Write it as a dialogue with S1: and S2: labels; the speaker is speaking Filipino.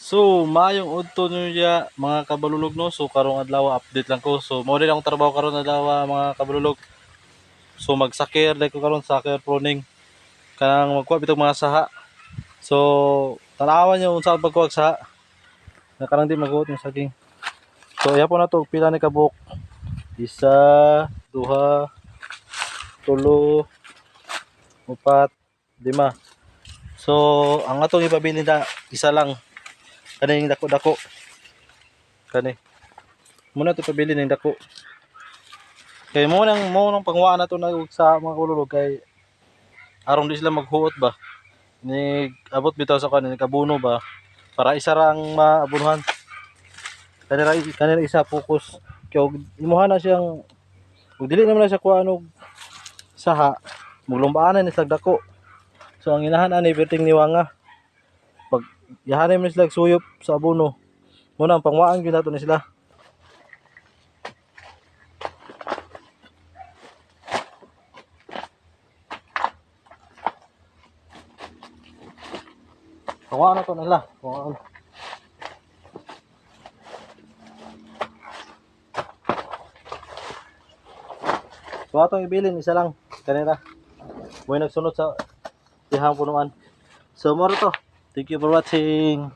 S1: So, maayong udto niya mga kabalulog no. So, karong adlaw update lang ko. So, mao din akong trabaho karon adlaw mga kabalulog. So, magsakir dai ko karon sakir pruning kanang magkuha bitong mga saha. So, tanawan niyo unsa ang pagkuha sa saha. Na kanang di maghuot ng saging. So, ihapon na to pila ni kabuk. Isa, duha, tulo, upat, lima. So, ang atong ipabilin na isa lang. Kaning dako-dako. Kani. Muna to pabili ning dako. Kay mo nang pangwaan na to na sa mga kululog kay aron di sila maghuot ba. Ni abot bitaw sa kanin kabuno ba para isa ra ang maabunuhan. Kanira isa focus. Kay imuha na siyang ug dili naman na siya kuha og saha. Maglumbaanan ni slag dako. So ang inahan ani perting niwanga. Pag yahanin mo sila suyop sa abono. Muna ang pangwaan gyud nato ni sila. Pangwaan na to nila. Pangwaan. So atong ibilin isa lang kanira. Mo'y nagsunod sa dihang punuan. So moro to. Thank you for watching.